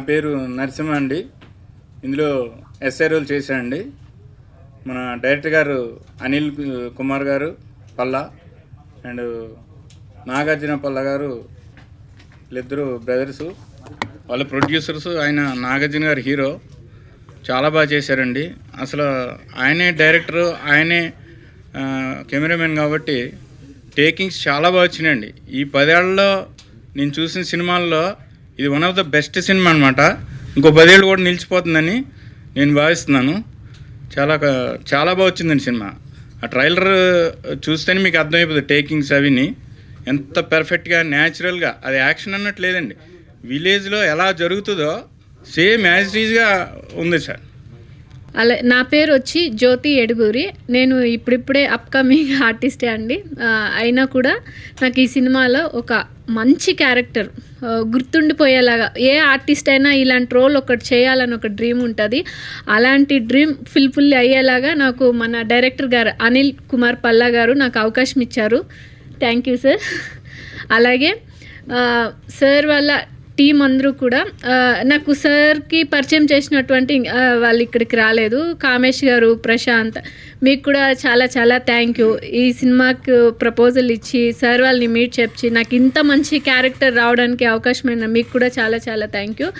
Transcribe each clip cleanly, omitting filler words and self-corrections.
పేరు నరసింహ అండి. ఇందులో ఎస్ఐ రోల్ చేశానండి. మన డైరెక్టర్ గారు అనిల్ కుమార్ గారు పల్లా అండ్ నాగార్జున పల్లా గారు, వీళ్ళిద్దరు బ్రదర్సు. వాళ్ళ ప్రొడ్యూసర్స్. ఆయన నాగార్జున గారు హీరో. చాలా బాగా చేశారండి. అసలు ఆయనే డైరెక్టరు, ఆయనే కెమెరామెన్ కాబట్టి టేకింగ్స్ చాలా బాగా వచ్చినాయండి. ఈ 10 ఏళ్లలో నేను చూసిన సినిమాల్లో ఇది one of the best cinema అనమాట. ఇంకో 10 ఏళ్ళు కూడా నిలిచిపోతుందని నేను భావిస్తున్నాను. చాలా చాలా బాగా వచ్చిందండి సినిమా. ఆ ట్రైలర్ చూస్తేనే మీకు అర్థమైపోతుంది టేకింగ్స్ అవిని ఎంత పర్ఫెక్ట్గా న్యాచురల్గా. అది యాక్షన్ అన్నట్టు లేదండి. విలేజ్లో ఎలా జరుగుతుందో సేమ్ యాజ్ ఇట్ ఈజ్గా ఉంది సార్. అలా నా పేరు వచ్చి జ్యోతి ఎడుగూరి. నేను ఇప్పుడిప్పుడే అప్కమింగ్ ఆర్టిస్టే అండి. అయినా కూడా నాకు ఈ సినిమాలో ఒక మంచి క్యారెక్టర్ గుర్తుండిపోయేలాగా, ఏ ఆర్టిస్ట్ అయినా ఇలాంటి రోల్ ఒకటి చేయాలని ఒక డ్రీమ్ ఉంటుంది. అలాంటి డ్రీమ్ ఫుల్ఫిల్ అయ్యేలాగా నాకు మన డైరెక్టర్ గారు అనిల్ కుమార్ పల్లా గారు నాకు అవకాశం ఇచ్చారు. Thank you sir. అలాగే సార్ వాళ్ళ టీం అందరూ కూడా నాకు సార్కి పరిచయం చేసినటువంటి వాళ్ళు ఇక్కడికి రాలేదు. కామేష్ గారు, ప్రశాంత్, మీకు కూడా చాలా చాలా థ్యాంక్ యూ. ఈ సినిమాకు ప్రపోజల్ ఇచ్చి సార్ వాళ్ళని మీట్ చెప్పి నాకు ఇంత మంచి క్యారెక్టర్ రావడానికి అవకాశమైన మీకు కూడా చాలా చాలా థ్యాంక్ యూ.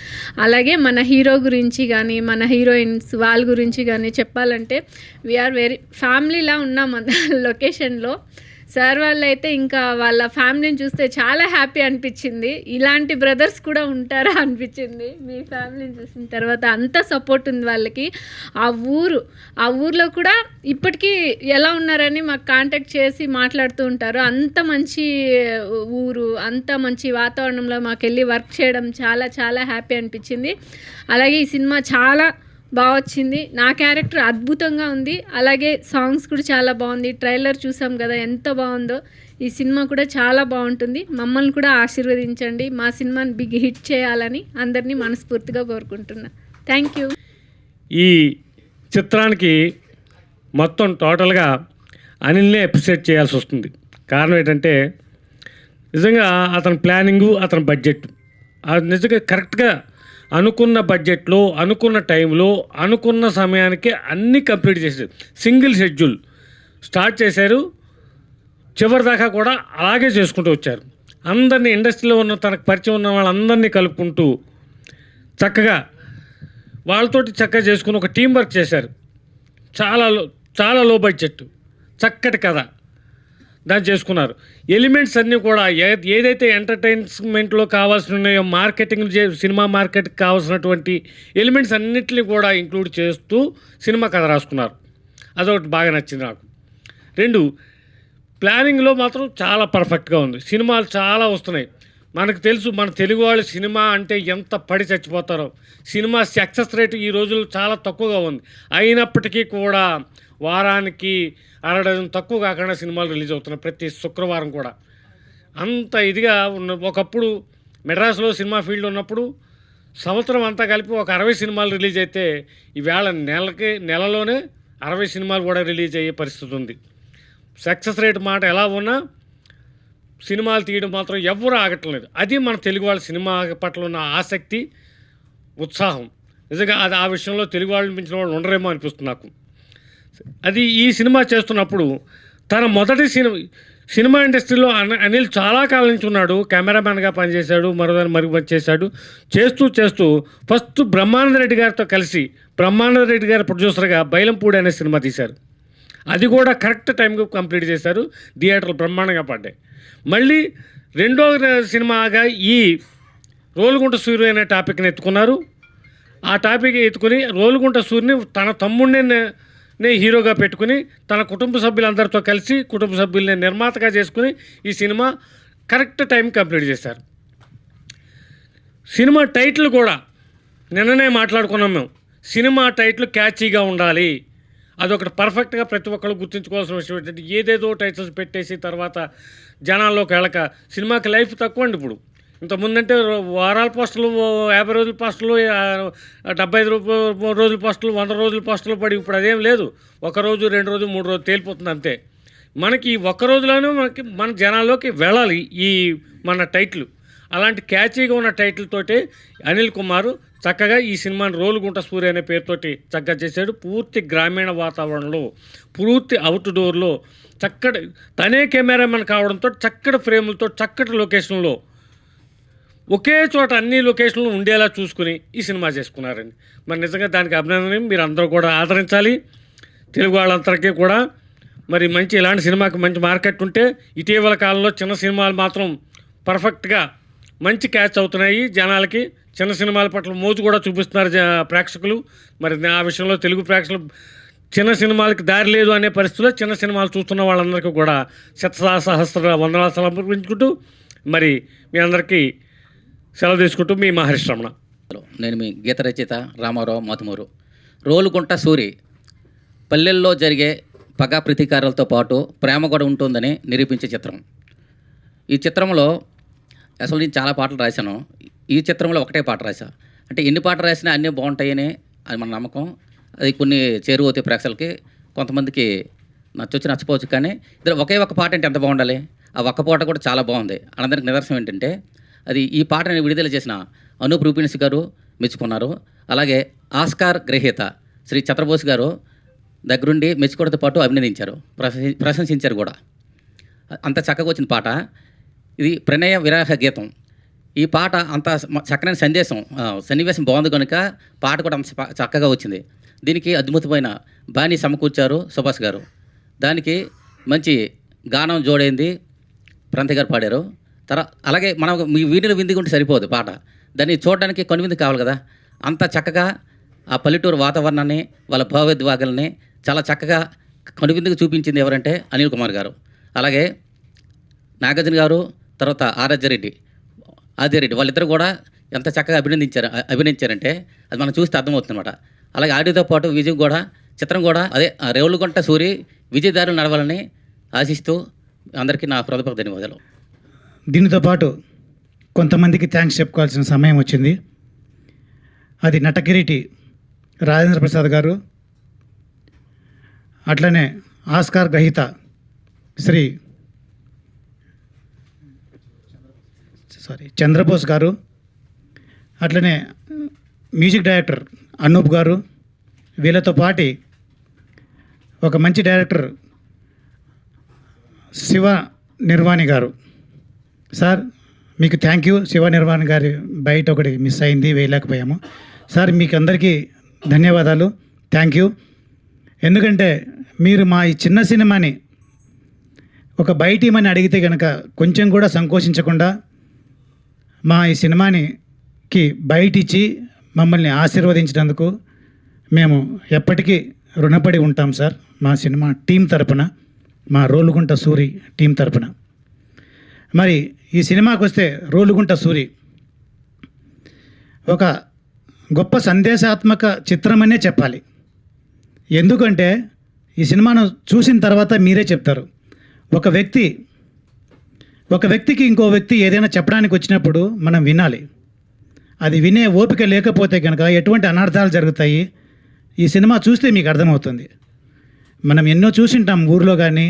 అలాగే మన హీరో గురించి కానీ మన హీరోయిన్స్ వాళ్ళ గురించి కానీ చెప్పాలంటే వీఆర్ వెరీ ఫ్యామిలీలా ఉన్నాం లొకేషన్లో. సార్ వాళ్ళు అయితే ఇంకా వాళ్ళ ఫ్యామిలీని చూస్తే చాలా హ్యాపీ అనిపించింది. ఇలాంటి బ్రదర్స్ కూడా ఉంటారా అనిపించింది మీ ఫ్యామిలీని చూసిన తర్వాత. అంత సపోర్ట్ ఉంది వాళ్ళకి. ఆ ఊర్లో కూడా ఇప్పటికీ ఎలా ఉన్నారని మాకు కాంటాక్ట్ చేసి మాట్లాడుతూ ఉంటారు. అంత మంచి ఊరు, అంత మంచి వాతావరణంలో మాకు వెళ్ళి వర్క్ చేయడం చాలా చాలా హ్యాపీ అనిపించింది. అలాగే ఈ సినిమా చాలా బాగా వచ్చింది. నా క్యారెక్టర్ అద్భుతంగా ఉంది. అలాగే సాంగ్స్ కూడా చాలా బాగుంది. ట్రైలర్ చూసాం కదా ఎంత బాగుందో. ఈ సినిమా కూడా చాలా బాగుంటుంది. మమ్మల్ని కూడా ఆశీర్వదించండి. మా సినిమాని బిగ్ హిట్ చేయాలని అందరినీ మనస్ఫూర్తిగా కోరుకుంటున్నా. Thank you. ఈ చిత్రానికి మొత్తం టోటల్గా అనిల్నే అప్రిషియేట్ చేయాల్సి వస్తుంది. కారణం ఏంటంటే నిజంగా అతని ప్లానింగు, అతని బడ్జెట్ నిజంగా కరెక్ట్గా అనుకున్న బడ్జెట్లో, అనుకున్న టైంలో, అనుకున్న సమయానికి అన్నీ కంప్లీట్ చేశారు. సింగిల్ షెడ్యూల్ స్టార్ట్ చేశారు, చివరి దాకా కూడా అలాగే చేసుకుంటూ వచ్చారు. అందరినీ ఇండస్ట్రీలో ఉన్న తనకు పరిచయం ఉన్న వాళ్ళందరినీ కలుపుకుంటూ చక్కగా వాళ్ళతోటి చక్కగా చేసుకుని ఒక టీం వర్క్ చేశారు. చాలా లో బడ్జెట్, చక్కటి కథ దాన్ని చేసుకున్నారు. ఎలిమెంట్స్ అన్నీ కూడా ఏదైతే ఎంటర్టైన్మెంట్లో కావాల్సి ఉన్నాయో, మార్కెటింగ్ సినిమా మార్కెట్కి కావాల్సినటువంటి ఎలిమెంట్స్ అన్నింటినీ కూడా ఇంక్లూడ్ చేస్తూ సినిమా కథ రాసుకున్నారు. అదొకటి బాగా నచ్చింది నాకు. 2, ప్లానింగ్లో మాత్రం చాలా పర్ఫెక్ట్గా ఉంది. సినిమాలు చాలా వస్తున్నాయి. మనకు తెలుసు మన తెలుగు వాళ్ళు సినిమా అంటే ఎంత పడి చచ్చిపోతారో. సినిమా సక్సెస్ రేటు ఈ రోజుల్లో చాలా తక్కువగా ఉంది. అయినప్పటికీ కూడా వారానికి 60 డజన్ తక్కువ కాకుండా సినిమాలు రిలీజ్ అవుతున్నాయి ప్రతి శుక్రవారం కూడా. అంత ఇదిగా ఉన్న ఒకప్పుడు మెడ్రాస్లో సినిమా ఫీల్డ్ ఉన్నప్పుడు సంవత్సరం అంతా కలిపి ఒక 60 సినిమాలు రిలీజ్ అయితే ఈవేళ నెలలోనే 60 సినిమాలు కూడా రిలీజ్ అయ్యే పరిస్థితి ఉంది. సక్సెస్ రేట్ మాట ఎలా ఉన్నా సినిమాలు తీయడం మాత్రం ఎవ్వరూ ఆగట్లేదు. అది మన తెలుగు వాళ్ళ సినిమా పట్ల ఉన్న ఆసక్తి, ఉత్సాహం. నిజంగా అది ఆ విషయంలో తెలుగు వాళ్ళు మించిన వాళ్ళు ఉండరేమో అనిపిస్తుంది నాకు. అది ఈ సినిమా చేస్తున్నప్పుడు తన మొదటి సినిమా ఇండస్ట్రీలో అనిల్ చాలా కాలం నుంచి ఉన్నాడు. కెమెరామ్యాన్గా పనిచేశాడు, మరొక చేశాడు. చేస్తూ ఫస్ట్ బ్రహ్మానంద రెడ్డి గారితో కలిసి బ్రహ్మానంద రెడ్డి గారి ప్రొడ్యూసర్గా బైలంపూడి అనే సినిమా తీశారు. అది కూడా కరెక్ట్ టైంకి కంప్లీట్ చేశారు. థియేటర్లు బ్రహ్మాండంగా పడ్డాయి. మళ్ళీ రెండో సినిమాగా ఈ రోలుగుంట సూర్య అనే టాపిక్ని ఎత్తుకున్నారు. ఆ టాపిక్ ఎత్తుకుని రోలుగుంట సూర్యని తన తమ్ముడిని హీరోగా పెట్టుకుని తన కుటుంబ సభ్యులందరితో కలిసి కుటుంబ సభ్యుల్ని నిర్మాతగా చేసుకుని ఈ సినిమా కరెక్ట్ టైం కంప్లీట్ చేశారు. సినిమా టైటిల్ కూడా నిన్ననే మాట్లాడుకున్నాం మేము. సినిమా టైటిల్ క్యాచీగా ఉండాలి. అదొకటి పర్ఫెక్ట్గా ప్రతి ఒక్కరు గుర్తుంచుకోవాల్సిన విషయం ఏంటంటే ఏదేదో టైటిల్స్ పెట్టేసి తర్వాత జనాల్లోకి వెళ్ళక సినిమాకి లైఫ్ తక్కువ అండి. ఇప్పుడు ఇంతకుముందంటే వారాల పోస్టులు, 50 రోజుల పోస్టులు, 75 రోజుల పోస్టులు, 100 రోజుల పోస్టులు పడి ఇప్పుడు అదేం లేదు. 1 రోజు, 2 రోజు, 3 రోజు తేలిపోతుంది అంతే. మనకి 1 రోజులోనే మన జనాల్లోకి వెళ్ళాలి ఈ మన టైటిల్. అలాంటి క్యాచీగా ఉన్న టైటిల్ తోటి అనిల్ కుమార్ చక్కగా ఈ సినిమాని రోలుగుంట సూర్య అనే పేరుతోటి చక్కగా చేశాడు. పూర్తి గ్రామీణ వాతావరణంలో, పూర్తి అవుట్డోర్లో, చక్కటి తనే కెమెరామెన్ కావడంతో చక్కటి ఫ్రేములతో, చక్కటి లొకేషన్లో, ఒకే చోట అన్ని లొకేషన్లు ఉండేలా చూసుకుని ఈ సినిమా చేసుకున్నారండి. మరి నిజంగా దానికి అభినందన. మీరు అందరూ కూడా ఆదరించాలి. తెలుగు వాళ్ళందరికీ కూడా మరి మంచి ఇలాంటి సినిమాకి మంచి మార్కెట్ ఉంటే, ఇటీవల కాలంలో చిన్న సినిమాలు మాత్రం పర్ఫెక్ట్గా మంచి క్యాచ్ అవుతున్నాయి. జనాలకి చిన్న సినిమాల పట్ల మోజు కూడా చూపిస్తున్నారు ప్రేక్షకులు. మరి ఆ విషయంలో తెలుగు ప్రేక్షకులు చిన్న సినిమాలకి దారి లేదు అనే పరిస్థితిలో చిన్న సినిమాలు చూస్తున్న వాళ్ళందరికీ కూడా సహస్ర వందనాలు సమర్పించుకుంటూ మరి మీ అందరికీ సెలవు తీసుకుంటూ మీ మహర్షి రమణ. నేను మీ గీత రచయిత రామారావు మాతుమూరు. రోలుగుంట సూరి పల్లెల్లో జరిగే పగ ప్రతీకారాలతో పాటు ప్రేమ కూడా ఉంటుందని నిరూపించే చిత్రం. ఈ చిత్రంలో అసలు నేను చాలా పాటలు రాశాను. ఈ చిత్రంలో ఒకటే పాట రాశా. అంటే ఎన్ని పాటలు రాసినా అన్నీ బాగుంటాయని అది మన నమ్మకం. అది కొన్ని చేరువవుతాయి ప్రేక్షకులకి, కొంతమందికి నచ్చొచ్చు నచ్చపోవచ్చు. కానీ ఇద్దరు ఒకే ఒక పాట అంటే ఎంత బాగుండాలి. ఆ ఒక్క పాట కూడా చాలా బాగుంది. అందరికి నిదర్శనం ఏంటంటే అది ఈ పాటని విడుదల చేసిన అనూప్ రూపిన్స్ గారు మెచ్చుకున్నారు. అలాగే ఆస్కార్ గ్రహీత శ్రీ చంద్రబోస్ గారు దగ్గరుండి మెచ్చుకోవడంతో పాటు అభినందించారు, ప్రశంసించారు కూడా. అంత చక్కగా వచ్చిన పాట ఇది. ప్రణయ విరాహ గీతం. ఈ పాట అంత చక్కని సన్నివేశం బాగుంది కనుక పాట కూడా అంత చక్కగా వచ్చింది. దీనికి అద్భుతమైన బాణీ సమకూర్చారు సుభాష్ గారు. దానికి మంచి గానం జోడైంది, ప్రంతి గారు పాడారు. అలాగే మనం మీ వీడిలో విందిగా ఉంటే సరిపోదు పాట, దాన్ని చూడడానికి కనువింది కావాలి కదా. అంత చక్కగా ఆ పల్లెటూరు వాతావరణాన్ని, వాళ్ళ భావోద్వేగాల్ని చాలా చక్కగా కనువిందుకు చూపించింది ఎవరంటే అనిల్ కుమార్ గారు. అలాగే నాగార్జున గారు, తర్వాత ఆదిరెడ్డి వాళ్ళిద్దరు కూడా ఎంత చక్కగా అభినయించారంటే అది మనం చూస్తే అర్థమవుతుంది అనమాట. అలాగే ఆడియోతో పాటు విజయ్ కూడా, చిత్రం కూడా అదే రోలుగుంట సూరి విజయదారులు నడవాలని ఆశిస్తూ అందరికీ నా హృదయపూర్వక ధన్యవాదాలు. దీనితో పాటు కొంతమందికి థ్యాంక్స్ చెప్పుకోవాల్సిన సమయం వచ్చింది. అది నటకిరీటి రాజేంద్ర ప్రసాద్ గారు, అట్లనే ఆస్కార్ గ్రహీత శ్రీ చంద్రబోస్ గారు, అట్లనే మ్యూజిక్ డైరెక్టర్ అనూప్ గారు, వీళ్ళతో పాటి ఒక మంచి డైరెక్టర్ శివ నిర్వాణి గారు. సార్ మీకు థ్యాంక్ యూ. శివ నిర్వాణి గారి బయట ఒకటి మిస్ అయింది, వేయలేకపోయాము. సార్ మీకు అందరికీ ధన్యవాదాలు, థ్యాంక్ యూ. ఎందుకంటే మీరు మా ఈ చిన్న సినిమాని ఒక బయటిమని అడిగితే కనుక కొంచెం కూడా సంకోచించకుండా మా ఈ సినిమాకి బయటిచ్చి మమ్మల్ని ఆశీర్వదించినందుకు మేము ఎప్పటికీ రుణపడి ఉంటాం సార్. మా సినిమా టీం తరపున, మా రోలుగుంట సూరి టీం తరపున. మరి ఈ సినిమాకి వస్తే రోలుగుంట సూరి ఒక గొప్ప సందేశాత్మక చిత్రమనే చెప్పాలి. ఎందుకంటే ఈ సినిమాను చూసిన తర్వాత మీరే చెప్తారు. ఒక వ్యక్తికి ఇంకో వ్యక్తి ఏదైనా చెప్పడానికి వచ్చినప్పుడు మనం వినాలి. అది వినే ఓపిక లేకపోతే కనుక ఎటువంటి అనర్థాలు జరుగుతాయి ఈ సినిమా చూస్తే మీకు అర్థమవుతుంది. మనం ఎన్నో చూసింటాం, ఊర్లో కానీ,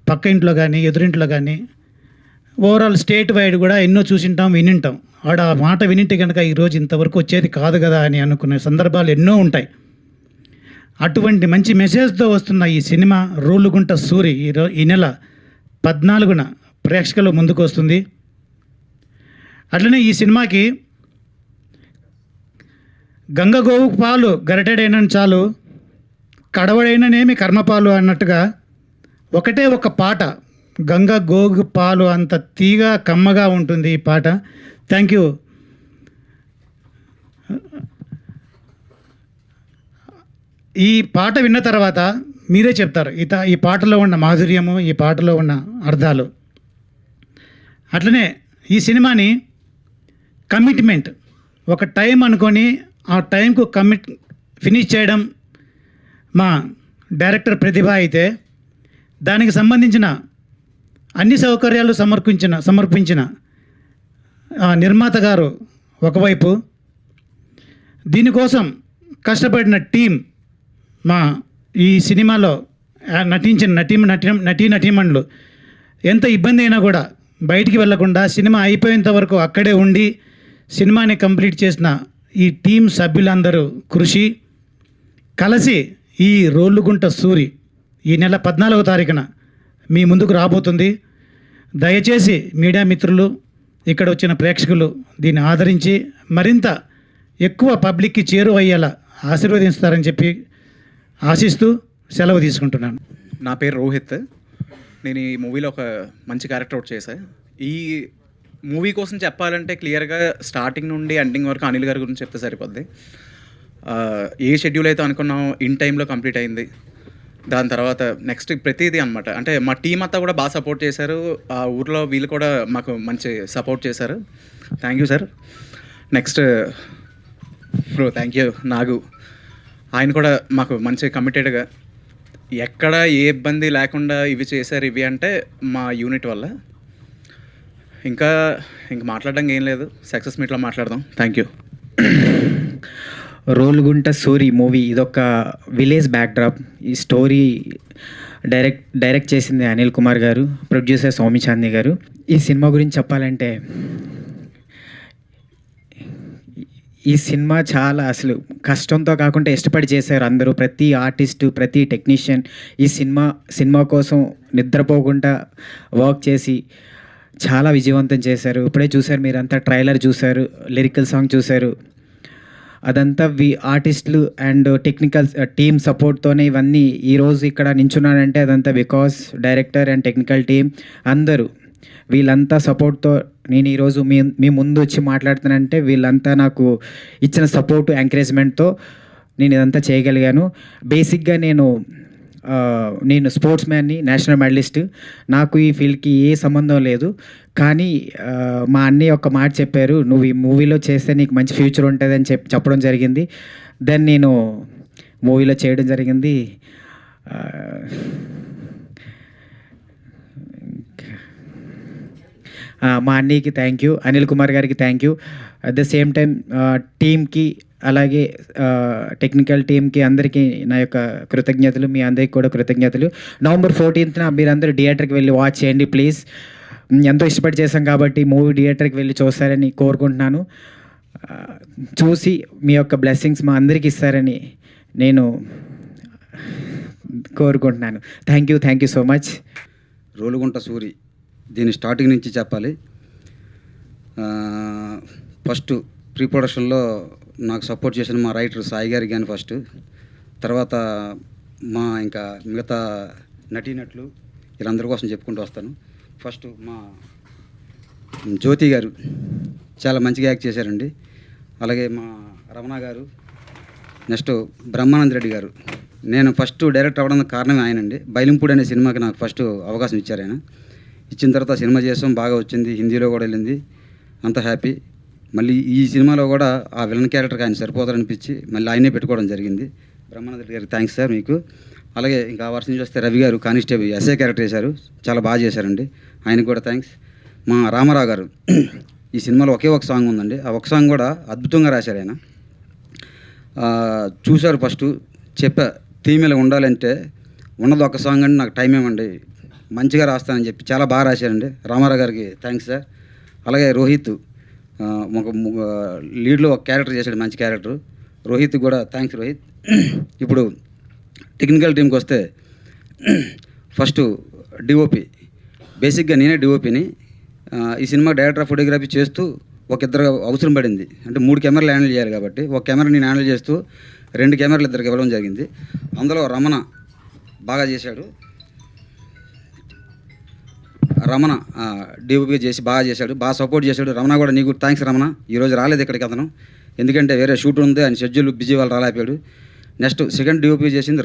పక్క ఇంట్లో కానీ, ఎదురింట్లో కానీ, ఓవరాల్ స్టేట్ వైడ్ కూడా ఎన్నో చూసింటాం, వినింటాం. ఆడ ఆ మాట వినింటే కనుక ఈరోజు ఇంతవరకు వచ్చేది కాదు కదా అని అనుకునే సందర్భాలు ఎన్నో ఉంటాయి. అటువంటి మంచి మెసేజ్తో వస్తున్న ఈ సినిమా రోలుగుంట సూరి ఈ నెల 14న ప్రేక్షకుల ముందుకు వస్తుంది. అట్లనే ఈ సినిమాకి గంగ గోవు పాలు గరిటెడైన చాలు, కడవడైననేమి కర్మపాలు అన్నట్టుగా ఒకటే ఒక పాట, గంగ గోగు పాలు అంత తీగా కమ్మగా ఉంటుంది ఈ పాట. Thank you. ఈ పాట విన్న తర్వాత మీరే చెప్తారు ఈ పాటలో ఉన్న మాధుర్యము, ఈ పాటలో ఉన్న అర్థాలు. అట్లనే ఈ సినిమాని కమిట్మెంట్, ఒక టైం అనుకొని ఆ టైంకు ఫినిష్ చేయడం మా డైరెక్టర్ ప్రతిభ అయితే, దానికి సంబంధించిన అన్ని సౌకర్యాలు సమర్పించిన నిర్మాత గారు ఒకవైపు, దీనికోసం కష్టపడిన టీం, మా ఈ సినిమాలో నటించిన నటీమణులు ఎంత ఇబ్బంది అయినా కూడా బయటికి వెళ్లకుండా సినిమా అయిపోయేంత వరకు అక్కడే ఉండి సినిమాని కంప్లీట్ చేసిన ఈ టీం సభ్యులందరూ కృషి కలిసి ఈ రోళ్ళుగుంట సూరి ఈ నెల 14వ తారీఖున మీ ముందుకు రాబోతుంది. దయచేసి మీడియా మిత్రులు, ఇక్కడ వచ్చిన ప్రేక్షకులు దీన్ని ఆదరించి మరింత ఎక్కువ పబ్లిక్కి చేరువయ్యేలా ఆశీర్వదిస్తారని చెప్పి ఆశిస్తూ సెలవు తీసుకుంటున్నాను. నా పేరు రోహిత్. నేను ఈ మూవీలో ఒక మంచి క్యారెక్టర్ అవుట్ చేశాను. ఈ మూవీ కోసం చెప్పాలంటే క్లియర్గా స్టార్టింగ్ నుండి ఎండింగ్ వరకు అనిల్ గారి గురించి చెప్తే సరిపోద్ది. ఏ షెడ్యూల్ అయితే అనుకున్నాం ఇన్ టైంలో కంప్లీట్ అయింది. దాని తర్వాత నెక్స్ట్ ప్రతిదీ అనమాట. అంటే మా టీం అంతా కూడా బాగా సపోర్ట్ చేశారు. ఆ ఊర్లో వీళ్ళు కూడా మాకు మంచి సపోర్ట్ చేశారు. Thank you sir. Next bro thank you Nagu. ఆయన కూడా మాకు మంచి కమిటెడ్గా ఎక్కడ ఏ ఇబ్బంది లేకుండా ఇవి చేశారు. ఇవి అంటే మా యూనిట్ వల్ల. ఇంకా మాట్లాడడానికి ఏం లేదు. సక్సెస్ మీట్లో మాట్లాడదాం. Thank you. Rolugunta Suri movie ఇదొక విలేజ్ బ్యాక్డ్రాప్. ఈ స్టోరీ డైరెక్ట్ చేసింది అనిల్ కుమార్ గారు, ప్రొడ్యూసర్ సౌమి చాందీ గారు. ఈ సినిమా గురించి చెప్పాలంటే ఈ సినిమా చాలా అసలు కష్టంతో కాకుండా ఇష్టపడి చేశారు అందరూ. ప్రతి ఆర్టిస్టు, ప్రతి టెక్నీషియన్ ఈ సినిమా కోసం నిద్రపోకుండా వర్క్ చేసి చాలా విజయవంతం చేశారు. ఇప్పుడే చూశారు మీరంతా, ట్రైలర్ చూశారు, లిరికల్ సాంగ్ చూశారు. అదంతా ఆర్టిస్టులు అండ్ టెక్నికల్ టీమ్ సపోర్ట్తోనే ఇవన్నీ ఈరోజు ఇక్కడ నించున్నానంటే అదంతా because director and technical team అందరూ వీళ్ళంతా సపోర్ట్తో నేను ఈరోజు మీ ముందు వచ్చి మాట్లాడుతానంటే వీళ్ళంతా నాకు ఇచ్చిన సపోర్టు, ఎంకరేజ్మెంట్తో నేను ఇదంతా చేయగలిగాను. బేసిక్గా నేను స్పోర్ట్స్ మ్యాన్ని, నేషనల్ మెడలిస్ట్. నాకు ఈ ఫీల్డ్కి ఏ సంబంధం లేదు. కానీ మా అన్నయ్య ఒక మాట చెప్పారు, నువ్వు ఈ మూవీలో చేస్తే నీకు మంచి ఫ్యూచర్ ఉంటుందని చెప్పడం జరిగింది. దెన్ నేను మూవీలో చేయడం జరిగింది. మా అన్నయ్యకి థ్యాంక్ యూ, అనిల్ కుమార్ గారికి thank you. At the same time టీమ్కి, అలాగే టెక్నికల్ టీమ్కి అందరికీ నా యొక్క కృతజ్ఞతలు. మీ అందరికీ కూడా కృతజ్ఞతలు. నవంబర్ 14th మీరందరూ థియేటర్కి వెళ్ళి వాచ్ చేయండి ప్లీజ్. ఎంతో ఇష్టపడి చేశాం కాబట్టి మూవీ థియేటర్కి వెళ్ళి చూస్తారని కోరుకుంటున్నాను. చూసి మీ యొక్క బ్లెస్సింగ్స్ మా అందరికీ ఇస్తారని నేను కోరుకుంటున్నాను. Thank you so much. Rolugunta Suri దీని స్టార్టింగ్ నుంచి చెప్పాలి. ఫస్ట్ ప్రీ ప్రొడక్షన్లో నాకు సపోర్ట్ చేసిన మా రైటర్ సాయి గారికి కానీ ఫస్ట్, తర్వాత మా ఇంకా మిగతా నటీనటులు వీళ్ళందరి కోసం చెప్పుకుంటూ వస్తాను. ఫస్ట్ మా జ్యోతి గారు చాలా మంచిగా యాక్ట్ చేశారండి. అలాగే మా రమణ గారు, నెక్స్ట్ బ్రహ్మానంద రెడ్డి గారు. నేను ఫస్ట్ డైరెక్టర్ అవ్వడానికి కారణమే ఆయనండి. బైలింపూడి అనే సినిమాకి నాకు ఫస్ట్ అవకాశం ఇచ్చారు ఆయన. ఇచ్చిన తర్వాత సినిమా చేసాం, బాగా వచ్చింది, హిందీలో కూడా వెళ్ళింది, అంత హ్యాపీ. మళ్ళీ ఈ సినిమాలో కూడా ఆ విలన్ క్యారెక్టర్కి ఆయన సరిపోతారనిపించి మళ్ళీ ఆయనే పెట్టుకోవడం జరిగింది. బ్రహ్మానంద రెడ్డి గారికి థ్యాంక్స్ సార్ మీకు. అలాగే ఇంకా ఆ వర్షం నుంచి వస్తే రవి గారు కానిస్టేబుల్ ఎస్ఏ క్యారెక్టర్ చేశారు, చాలా బాగా చేశారండి, ఆయనకు కూడా థ్యాంక్స్. మా రామారావు గారు ఈ సినిమాలో ఒకే ఒక సాంగ్ ఉందండి, ఆ ఒక సాంగ్ కూడా అద్భుతంగా రాశారు ఆయన. చూశారు ఫస్ట్ చెప్పా థీమ్ ఇలా ఉండాలంటే ఉన్నది ఒక సాంగ్ అండి, నాకు టైం ఏమండి మంచిగా రాస్తానని చెప్పి చాలా బాగా రాశారండి. రామారావు గారికి థ్యాంక్స్ సార్. అలాగే రోహిత్ ఒక లీడ్లో ఒక క్యారెక్టర్ చేశాడు, మంచి క్యారెక్టర్. రోహిత్ కూడా థ్యాంక్స్ రోహిత్. ఇప్పుడు టెక్నికల్ టీంకి వస్తే ఫస్ట్ డిఓపి. బేసిక్గా నేనే డిఓపిని. ఈ సినిమా డైరెక్టర్ ఆఫ్ ఫోటోగ్రఫీ చేస్తూ ఒక ఇద్దరు అవసరం పడింది. అంటే 3 కెమెరాలు హ్యాండిల్ చేయాలి కాబట్టి ఒక కెమెరా నేను హ్యాండిల్ చేస్తూ 2 కెమెరాలు ఇద్దరికి ఇవ్వడం జరిగింది. అందులో రమణ బాగా చేశాడు. రమణ డిఓపి చేసి బాగా చేశాడు, బాగా సపోర్ట్ చేశాడు. రమణ కూడా నీకు థ్యాంక్స్ రమణ. ఈరోజు రాలేదు ఇక్కడికి అతను, ఎందుకంటే వేరే షూట్ ఉంది, ఆయన షెడ్యూల్ బిజీ వాళ్ళు రాలేకపోయాడు. నెక్స్ట్ సెకండ్ డిఓపి చేసింది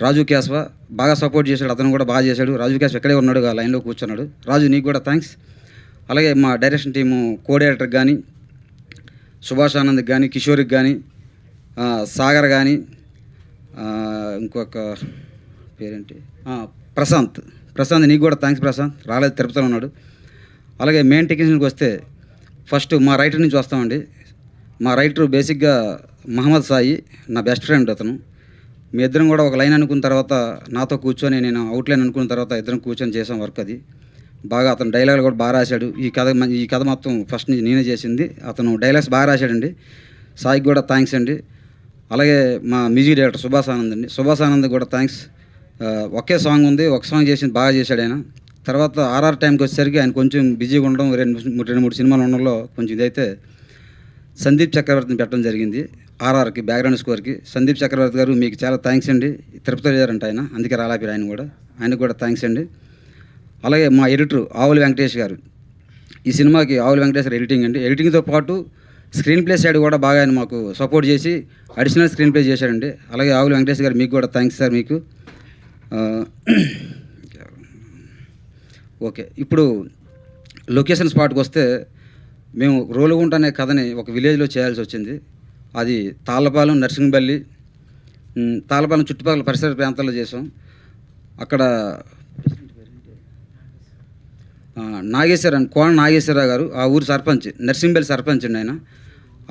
రాజు కేశవ, బాగా సపోర్ట్ చేశాడు, అతను కూడా బాగా చేశాడు. రాజు కేశవ ఎక్కడే ఉన్నాడు, ఆ లైన్లో కూర్చున్నాడు. రాజు నీకు కూడా థ్యాంక్స్. అలాగే మా డైరెక్షన్ టీము కో డైరెక్టర్కి కానీ, సుభాష్ ఆనంద్కి కానీ, కిషోర్కి కానీ, సాగర్ కానీ, ఇంకొక పేరేంటి ప్రశాంత్ నీకు కూడా థ్యాంక్స్ ప్రశాంత్, రాలేదు తిరుపతిలో ఉన్నాడు. అలాగే మెయిన్ టెక్నీషియన్కి వస్తే ఫస్ట్ మా రైటర్ నుంచి వస్తామండి. మా రైటర్ బేసిక్గా మహమ్మద్ సాయి, నా బెస్ట్ ఫ్రెండ్ అతను. మీ ఇద్దరం కూడా ఒక లైన్ అనుకున్న తర్వాత నాతో కూర్చొని, నేను అవుట్లైన్ అనుకున్న తర్వాత ఇద్దరం కూర్చొని చేసాం వర్క్. అది బాగా అతను డైలాగులు కూడా బాగా రాశాడు. ఈ కథ మొత్తం ఫస్ట్ నుంచి నేనే చేసింది. అతను డైలాగ్స్ బాగా రాశాడండి. సాయికి కూడా థ్యాంక్స్ అండి. అలాగే మా మ్యూజిక్ డైరెక్టర్ సుభాష్ ఆనంద్ అండి, సుభాష్ ఆనంద్ కూడా థ్యాంక్స్. ఒకే సాంగ్ ఉంది, ఒక సాంగ్ చేసింది బాగా చేశాడు ఆయన. తర్వాత ఆర్ఆర్ టైంకి వచ్చేసరికి ఆయన కొంచెం బిజీగా ఉండడం, రెండు మూడు సినిమాలు ఉండడంలో కొంచెం ఇదైతే సందీప్ చక్రవర్తిని పెట్టడం జరిగింది ఆర్ఆర్కి బ్యాక్గ్రౌండ్ స్కోర్కి. సందీప్ చక్రవర్తి గారు మీకు చాలా థ్యాంక్స్ అండి. తిరుపతిలో లేరంట ఆయన, అందుకే రాలేపారు ఆయనకు కూడా థ్యాంక్స్ అండి. అలాగే మా ఎడిటర్ ఆవుల వెంకటేష్ గారు, ఈ సినిమాకి ఆవుల వెంకటేష్ గారు ఎడిటింగ్ అండి. ఎడిటింగ్తో పాటు స్క్రీన్ ప్లే సైడ్ కూడా బాగా ఆయన మాకు సపోర్ట్ చేసి అడిషనల్ స్క్రీన్ ప్లే చేశాడండి. అలాగే ఆవుల వెంకటేష్ గారు మీకు కూడా థ్యాంక్స్ సార్ మీకు. ఓకే, ఇప్పుడు లొకేషన్ స్పాట్కి వస్తే మేము రోలుగుంట అనే కథని ఒక విలేజ్లో చేయాల్సి వచ్చింది. అది తాళ్ళపాలెం, నర్సింగ్పల్లి, తాళ్ళపాలెం చుట్టుపక్కల పరిసర ప్రాంతాల్లో చేసాం. అక్కడ కోన నాగేశ్వరరావు గారు ఆ ఊరు సర్పంచ్, నర్సింగ్పల్లి సర్పంచ్ అండి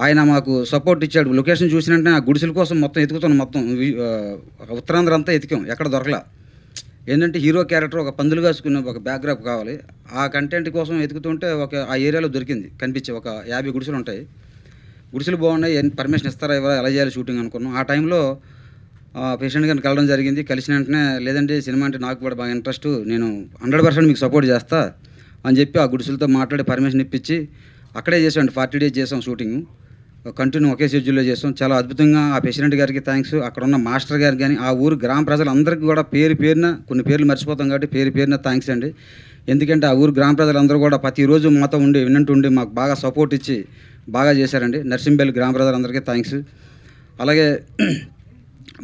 ఆయన మాకు సపోర్ట్ ఇచ్చాడు. లొకేషన్ చూసినట్టే ఆ గుడిసెల కోసం మొత్తం ఎతుకుతాం, మొత్తం ఉత్తరాంధ్ర అంతా ఎతికాం, ఎక్కడ దొరకలా. ఏంటంటే హీరో క్యారెక్టర్ ఒక పందులు కాసుకున్న ఒక బ్యాక్గ్రాప్ కావాలి, ఆ కంటెంట్ కోసం ఎతుకుతుంటే ఆ ఏరియాలో దొరికింది, కనిపించే ఒక 50 గుడిసెలు ఉంటాయి. గుడిసెలు బాగున్నాయి, పర్మిషన్ ఇస్తారా ఇవ్వరా, ఎలా చేయాలి షూటింగ్ అనుకున్నాం. ఆ టైంలో పేషెంట్ గారిని కలవడం జరిగింది. కలిసిన వెంటనే లేదంటే సినిమా అంటే నాకు కూడా బాగా ఇంట్రెస్ట్, నేను 100% మీకు సపోర్ట్ చేస్తా అని చెప్పి ఆ గుడిసెలతో మాట్లాడి పర్మిషన్ ఇప్పించి అక్కడే చేసాం. 40 days చేసాం షూటింగ్, కంటిన్యూ ఒకే షెడ్యూల్లో చేసాం. చాలా అద్భుతంగా ఆ ప్రెసిడెంట్ గారికి థ్యాంక్స్, అక్కడ ఉన్న మాస్టర్ గారికి కానీ ఆ ఊరు గ్రామ ప్రజలందరికీ కూడా పేరున కొన్ని పేర్లు మర్చిపోతాం కాబట్టి పేరున థ్యాంక్స్ అండి. ఎందుకంటే ఆ ఊరు గ్రామ ప్రజలందరూ కూడా ప్రతిరోజు మాతో ఉండి వినంటుండి మాకు బాగా సపోర్ట్ ఇచ్చి బాగా చేశారండి. నర్సింపల్లి గ్రామ ప్రజలందరికీ థ్యాంక్స్. అలాగే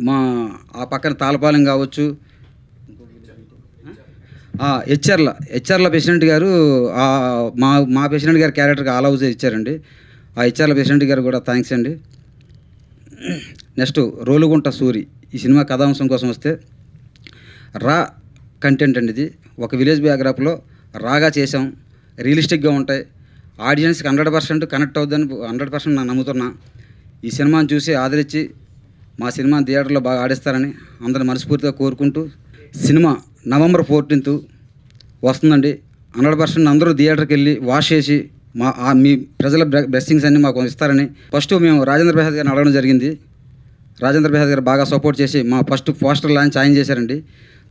మా ఆ పక్కన తాళపాలెం కావచ్చు, హెచ్ఆర్ల ప్రెసిడెంట్ గారు మా ప్రెసిడెంట్ గారి క్యారెక్టర్కి ఆల్ హౌస్ ఇచ్చారండి. ఆ హెచ్ఆర్ల ప్రెసిడెంట్ గారు కూడా థ్యాంక్స్ అండి. నెక్స్ట్ రోలుగుంట సూరి, ఈ సినిమా కథాంశం కోసం వస్తే రా కంటెంట్ అండి. ఇది ఒక విలేజ్ బ్యాక్గ్రాప్లో రాగా చేసాం, రియలిస్టిక్గా ఉంటాయి, ఆడియన్స్కి 100% కనెక్ట్ అవుద్దని 100% నేను నమ్ముతున్నా. ఈ సినిమాని చూసి ఆదరించి మా సినిమా థియేటర్లో బాగా ఆడిస్తారని అందరిని మనస్ఫూర్తిగా కోరుకుంటూ, సినిమా November 14th వస్తుందండి. 100% అందరూ థియేటర్కి వెళ్ళి వాష్ చేసి మీ ప్రజల బ్లెస్సింగ్స్ అన్నీ మాకు ఇస్తారని ఫస్ట్ మేము రాజేంద్ర ప్రసాద్ గారిని అడగడం జరిగింది. రాజేంద్ర ప్రసాద్ గారు బాగా సపోర్ట్ చేసి మా ఫస్ట్ పోస్టర్ లాంచ్ ఆయన చేశారండి.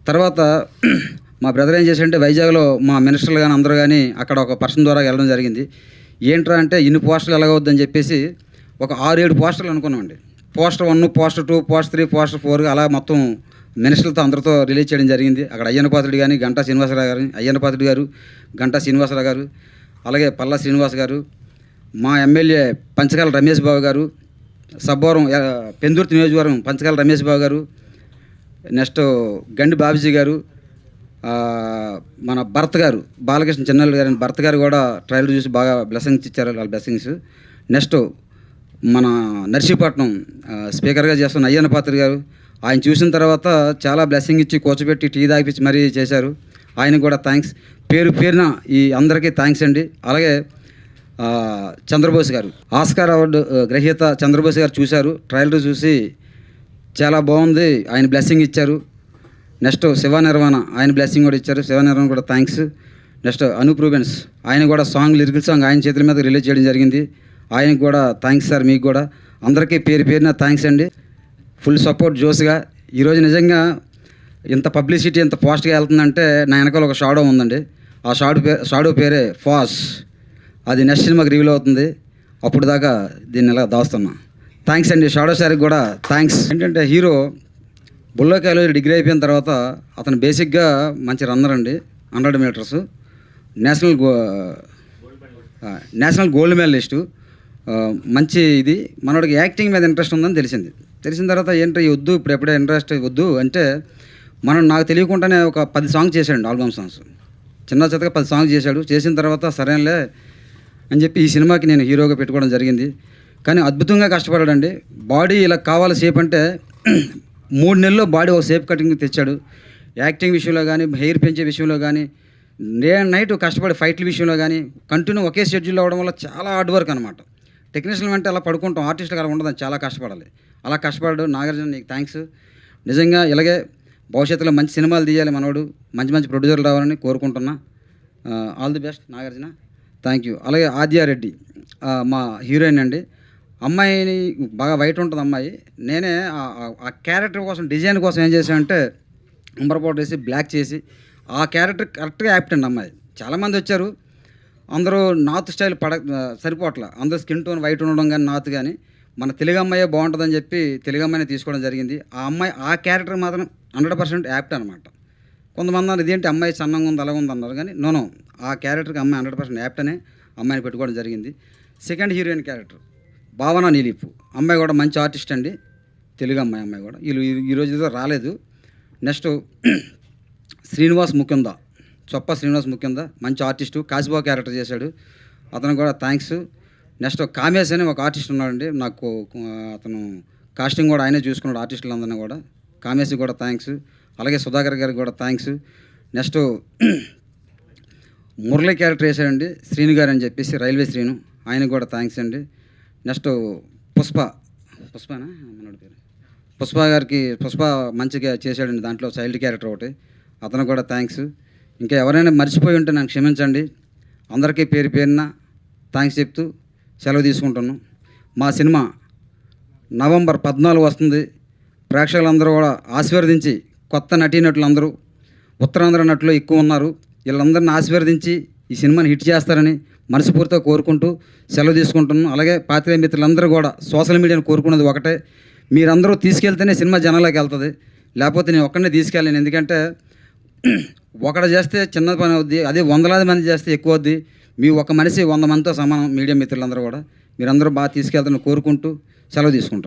తర్వాత మా బ్రదర్ ఏం చేశారంటే వైజాగ్లో మా మినిస్టర్లు కానీ అందరూ కానీ అక్కడ ఒక పర్సన్ ద్వారా వెళ్ళడం జరిగింది. ఏంట్రా అంటే ఇన్ని పోస్టర్లు ఎలాగవుద్దని చెప్పేసి ఒక 6-7 పోస్టర్లు అనుకున్నామండి. పోస్టర్ 1, పోస్టర్ 2, పోస్టర్ 3, పోస్టర్ 4 అలా మొత్తం మినిస్టర్లతో అందరితో రిలీజ్ చేయడం జరిగింది. అక్కడ అయ్యన్నపాత్రుడు కానీ గంటా శ్రీనివాసరావు గారు, అలాగే పల్లా శ్రీనివాస్ గారు, మా ఎమ్మెల్యే పంచకాల రమేష్ బాబు గారు, సబ్బవరం పెందుర్తి నియోజకవర్గం పంచకాల రమేష్ బాబు గారు, నెక్స్ట్ గండి బాబుజీ గారు, మన భరత్ గారు, బాలకృష్ణ చెన్నెల్ గారు భరత్ గారు కూడా ట్రైలర్ చూసి బాగా బ్లెస్సింగ్స్ ఇచ్చారు, వాళ్ళ బ్లెస్సింగ్స్. నెక్స్ట్ మన నర్సీపట్నం స్పీకర్గా చేస్తున్న అయ్యన్నపాత్రి గారు, ఆయన చూసిన తర్వాత చాలా బ్లెస్సింగ్ ఇచ్చి కూర్చోబెట్టి టీ తాగిపించి మరీ చేశారు, ఆయనకు కూడా థ్యాంక్స్. పేరున ఈ అందరికీ థ్యాంక్స్ అండి. అలాగే చంద్రబోస్ గారు, ఆస్కార్ అవార్డు గ్రహీత చంద్రబోస్ గారు చూశారు, ట్రైలర్ చూసి చాలా బాగుంది, ఆయన బ్లెస్సింగ్ ఇచ్చారు. నెక్స్ట్ శివ నిర్వాణ, ఆయన బ్లెస్సింగ్ కూడా ఇచ్చారు, శివ నిర్వాణ కూడా థ్యాంక్స్. నెక్స్ట్ అనూప్ రూబెన్స్, ఆయన కూడా లిరికల్ సాంగ్ ఆయన చేతుల మీద రిలీజ్ చేయడం జరిగింది, ఆయనకు కూడా థ్యాంక్స్ సార్. మీకు కూడా అందరికీ పేరున థ్యాంక్స్ అండి. ఫుల్ సపోర్ట్ జోస్గా. ఈరోజు నిజంగా ఇంత పబ్లిసిటీ ఇంత ఫాస్ట్గా వెళ్తుందంటే నా వెనకాల ఒక షాడో ఉందండి. ఆ షాడో పేరే ఫాస్. అది నెక్స్ట్ సినిమాకి రివీల్ అవుతుంది, అప్పుడు దాకా దీన్ని ఇలా దాస్తున్నా. థ్యాంక్స్ అండి. షాడో సార్కి కూడా థ్యాంక్స్. ఏంటంటే హీరో బుల్లోకాయలో డిగ్రీ అయిపోయిన తర్వాత అతను బేసిక్గా మంచి రన్నర్ అండి, 100 meters నేషనల్ గోల్డ్ మెడలిస్టు. మంచి ఇది మనోడికి యాక్టింగ్ మీద ఇంట్రెస్ట్ ఉందని తెలిసిన తర్వాత ఏంటో వద్దు ఇప్పుడు ఎప్పుడే ఇంట్రెస్ట్ వద్దు అంటే నాకు తెలియకుండానే ఒక 10 songs చేశాడు, ఆల్బమ్ సాంగ్స్ చిన్న 10 songs చేశాడు. చేసిన తర్వాత సరేలే అని చెప్పి ఈ సినిమాకి నేను హీరోగా పెట్టుకోవడం జరిగింది. కానీ అద్భుతంగా కష్టపడాడండి. బాడీ ఇలా కావాలి షేప్ అంటే 3 నెలల్లో బాడీ ఒక షేప్ కటింగ్ తెచ్చాడు. యాక్టింగ్ విషయంలో కానీ, హెయిర్ పెంచే విషయంలో కానీ, డే అండ్ నైట్ కష్టపడి ఫైట్ల విషయంలో కానీ కంటిన్యూ ఒకే షెడ్యూల్ అవ్వడం వల్ల చాలా హార్డ్ వర్క్ అనమాట. టెక్నీషియన్ అంటే అలా పడుకుంటాం, ఆర్టిస్టులు అలా ఉండదని చాలా కష్టపడాలి. అలా కష్టపడ్డాడు. నాగార్జున నీకు థ్యాంక్స్. నిజంగా ఇలాగే భవిష్యత్తులో మంచి సినిమాలు తీయాలి మనోడు, మంచి ప్రొడ్యూసర్లు రావాలని కోరుకుంటున్నా. All the best Nagarjuna, thank you. అలాగే ఆద్యారెడ్డి మా హీరోయిన్ అండి. అమ్మాయిని బాగా వైట్ ఉంటుంది అమ్మాయి. నేనే ఆ క్యారెక్టర్ కోసం డిజైన్ కోసం ఏం చేశానంటే అంబర్ పౌడర్ వేసి బ్లాక్ చేసి ఆ క్యారెక్టర్ కరెక్ట్గా యాప్ట్ అండి అమ్మాయి. చాలామంది వచ్చారు, అందరూ నార్త్ స్టైల్ సరిపోవట్ల. అందరూ స్కిన్ టోన్ వైట్ ఉండడం కానీ నార్త్ కానీ మన తెలుగు అమ్మాయే బాగుంటుందని చెప్పి తెలుగు అమ్మాయిని తీసుకోవడం జరిగింది. ఆ అమ్మాయి ఆ క్యారెక్టర్ మాత్రం 100% యాప్ట్ అనమాట. కొంతమంది అన్నారు ఇదేంటి అమ్మాయి సన్నంగా ఉంది అలాగ ఉంది అన్నారు, కానీ నో ఆ క్యారెక్టర్కి అమ్మాయి 100% యాప్ట్ అనే అమ్మాయిని పెట్టుకోవడం జరిగింది. సెకండ్ హీరోయిన్ క్యారెక్టర్ భావన నీలిపు అమ్మాయి కూడా మంచి ఆర్టిస్ట్ అండి, తెలుగు అమ్మాయి కూడా ఈరోజు ఏదో రాలేదు. నెక్స్ట్ శ్రీనివాస్ ముకుంద, చొప్ప శ్రీనివాస్ ముకుంద మంచి ఆర్టిస్టు, కాశీబాబు క్యారెక్టర్ చేశాడు, అతను కూడా థ్యాంక్స్. నెక్స్ట్ కామేశ్ అని ఒక ఆర్టిస్ట్ ఉన్నాడండి, నాకు అతను కాస్టింగ్ కూడా ఆయనే చూసుకున్నాడు ఆర్టిస్టులందరినీ కూడా. కామేశ్ కూడా థ్యాంక్స్. అలాగే సుధాకర్ గారికి కూడా థ్యాంక్స్. నెక్స్ట్ మురళి క్యారెక్టర్ వేసాడండి శ్రీను గారు అని చెప్పేసి, రైల్వే శ్రీను, ఆయనకు కూడా థ్యాంక్స్ అండి. నెక్స్ట్ పుష్పనా మనోడి పేరు పుష్ప గారికి, పుష్ప మంచిగా చేశాడండి దాంట్లో చైల్డ్ క్యారెక్టర్ ఒకటి, అతను కూడా థ్యాంక్స్. ఇంకా ఎవరైనా మర్చిపోయి ఉంటే నాకు క్షమించండి. అందరికీ పేరు పేరున థ్యాంక్స్ చెప్తూ సెలవు తీసుకుంటున్నాను. మా సినిమా నవంబర్ 14 వస్తుంది. ప్రేక్షకులందరూ కూడా ఆశీర్వదించి, కొత్త నటీనటులందరూ ఉత్తరాంధ్ర నటులు ఎక్కువ ఉన్నారు, వీళ్ళందరినీ ఆశీర్వదించి ఈ సినిమాని హిట్ చేస్తారని మనస్ఫూర్తిగా కోరుకుంటూ సెలవు తీసుకుంటున్నాను. అలాగే పాత్రికేయ మిత్రులందరూ కూడా సోషల్ మీడియాను కోరుకున్నది ఒకటే, మీరందరూ తీసుకెళ్తేనే సినిమా జనాలకు వెళ్తుంది, లేకపోతే నేను ఒక్కడనే తీసుకెళ్ళాను. ఎందుకంటే ఒకటి చేస్తే చిన్న పని అవుద్ది, అదే 100,000 మంది చేస్తే ఎక్కువ అవుద్ది. మీ ఒక మనిషి 100 మందితో సమానం. మీడియా మిత్రులందరూ కూడా మీరందరూ బాగా తీసుకెళ్తారని కోరుకుంటూ సెలవు తీసుకుంటున్నాను.